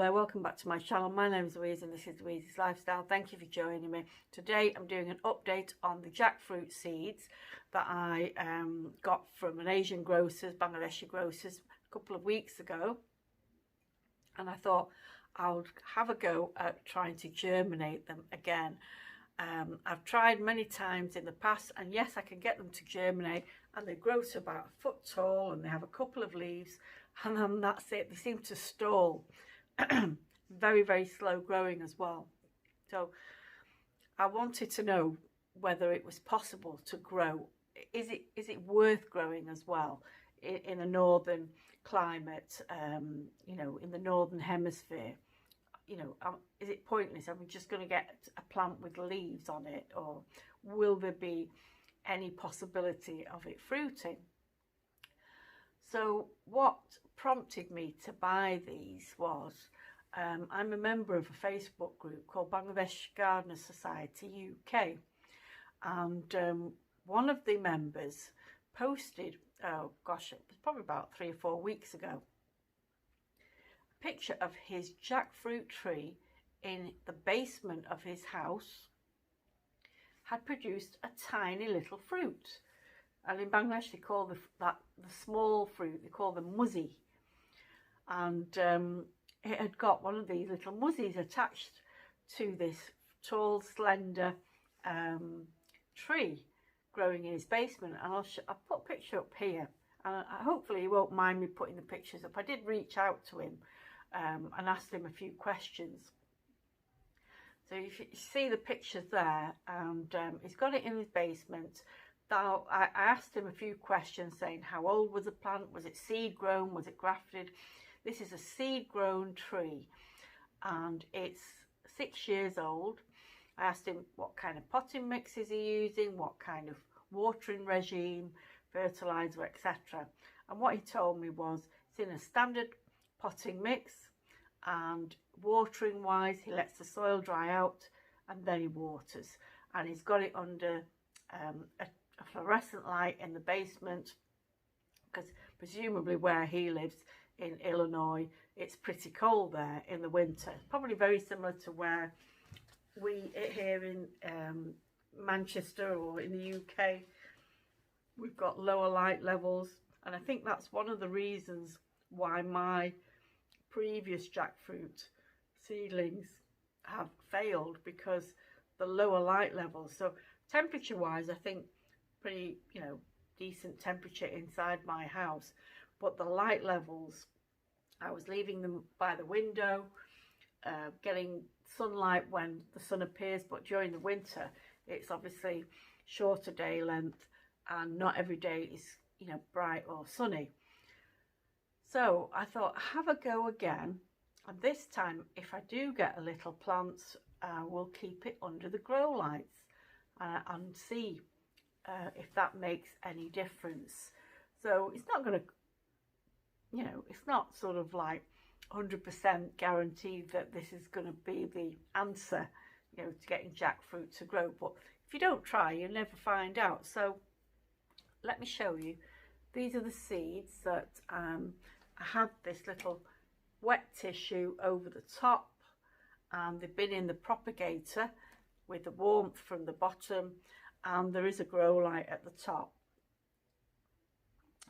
there, welcome back to my channel. My name is Louise and this is Louise's Lifestyle. Thank you for joining me. Today I'm doing an update on the jackfruit seeds that I got from an Asian grocers, Bangladeshi grocers, a couple of weeks ago. And I thought I would have a go at trying to germinate them again. I've tried many times in the past, and yes, I can get them to germinate, and they grow to about a foot tall and they have a couple of leaves, and then that's it. They seem to stall. Very, very slow growing as well. So I wanted to know whether it was possible to grow. Is it worth growing as well in a northern climate, you know, in the Northern Hemisphere? You know, is it pointless? Are we just going to get a plant with leaves on it, or will there be any possibility of it fruiting? So what prompted me to buy these was, I'm a member of a Facebook group called Bangladesh Gardener Society UK, and one of the members posted, oh gosh, it was probably about 3 or 4 weeks ago, picture of his jackfruit tree in the basement of his house had produced a tiny little fruit. And in Bangladesh they call the small fruit, they call them muzzy. And it had got one of these little muzzies attached to this tall, slender tree growing in his basement. And I'll put a picture up here. And hopefully he won't mind me putting the pictures up. I did reach out to him and asked him a few questions. So you see the pictures there, and he's got it in his basement. Now, I asked him a few questions saying how old was the plant, was it seed grown, was it grafted? This is a seed grown tree and it's 6 years old. I asked him what kind of potting mix is he using, what kind of watering regime, fertilizer, etc. And what he told me was it's in a standard potting mix, and watering wise he lets the soil dry out and then he waters, and he's got it under a fluorescent light in the basement, because presumably where he lives in Illinois it's pretty cold there in the winter, probably very similar to where we here in Manchester or in the UK. We've got lower light levels, and I think that's one of the reasons why my previous jackfruit seedlings have failed, because the lower light levels. So temperature wise I think pretty, you know, decent temperature inside my house, but the light levels, I was leaving them by the window, getting sunlight when the sun appears, but during the winter it's obviously shorter day length and not every day is, you know, bright or sunny. So I thought, have a go again, and this time if I do get a little plant, we'll keep it under the grow lights and see if that makes any difference. So it's not going to, you know, it's not sort of like 100% guaranteed that this is going to be the answer, you know, to getting jackfruit to grow, but if you don't try you never find out. So let me show you. These are the seeds that I had this little wet tissue over the top, and they've been in the propagator with the warmth from the bottom, and there is a grow light at the top.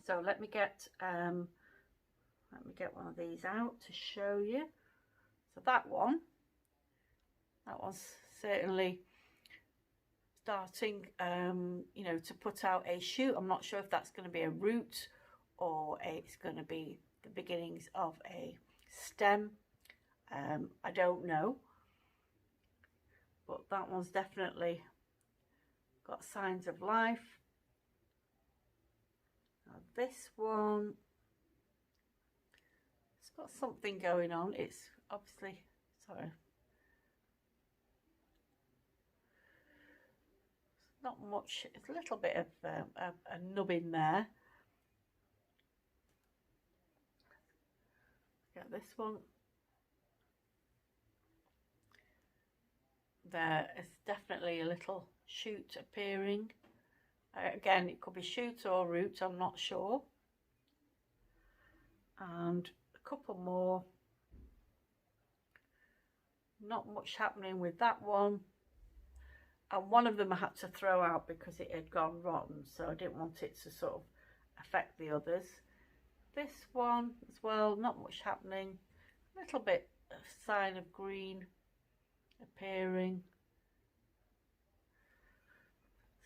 So let me get one of these out to show you. So that one's certainly starting, you know, to put out a shoot. I'm not sure if that's going to be a root or it's going to be the beginnings of a stem. I don't know, but that one's definitely got signs of life. Now this one, it's got something going on. It's obviously, sorry, not much. It's a little bit of a nubbin there. Get this one. There is definitely a little shoot appearing. Again, it could be shoot or root, I'm not sure. And a couple more not much happening with that one. And one of them I had to throw out because it had gone rotten, so I didn't want it to sort of affect the others. This one as well, not much happening. A little bit of sign of green appearing.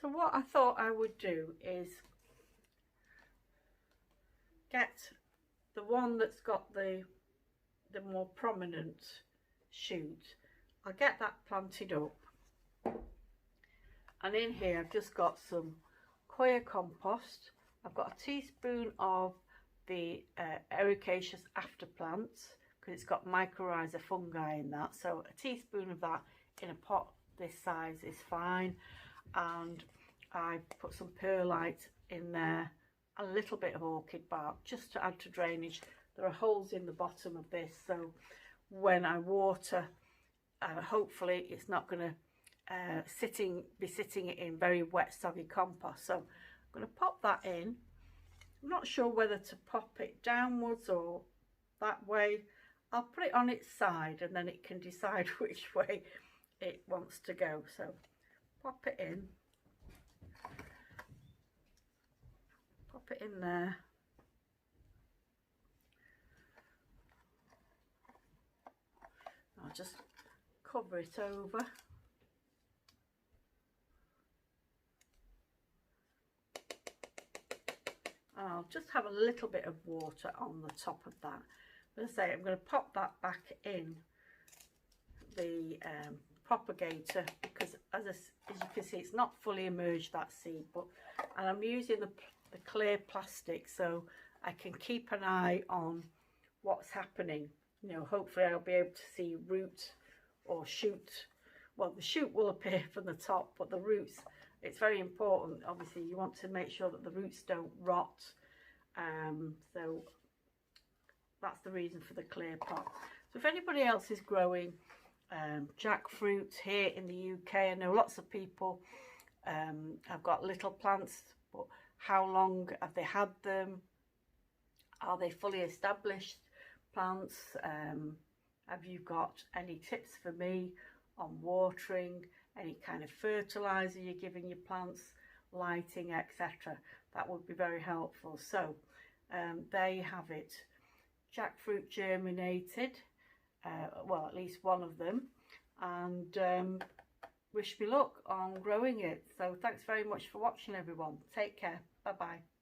So what I thought I would do is get the one that's got the more prominent shoot. I'll get that planted up. And in here I've just got some coir compost. I've got a teaspoon of the ericaceous afterplants because it's got mycorrhiza fungi in that. So a teaspoon of that in a pot this size is fine. And I put some perlite in there, a little bit of orchid bark just to add to drainage. There are holes in the bottom of this, so when I water, hopefully it's not going to be sitting in very wet soggy compost. So I'm going to pop that in. I'm not sure whether to pop it downwards or that way. I'll put it on its side and then it can decide which way it wants to go. So pop it in, pop it in there. I'll just cover it over. I'll just have a little bit of water on the top of that. As I say, I'm going to pop that back in the propagator because as you can see, it's not fully emerged, that seed, and I'm using the clear plastic so I can keep an eye on what's happening. You know, hopefully I'll be able to see root or shoot. Well, the shoot will appear from the top, but the roots, it's very important. Obviously you want to make sure that the roots don't rot, so that's the reason for the clear pot. So if anybody else is growing jackfruit here in the UK, I know lots of people have got little plants, but how long have they had them? Are they fully established plants? Have you got any tips for me on watering, any kind of fertilizer you're giving your plants, lighting, etc.? That would be very helpful. So there you have it, jackfruit germinated, well, at least one of them, and wish me luck on growing it. So thanks very much for watching, everyone. Take care. Bye bye.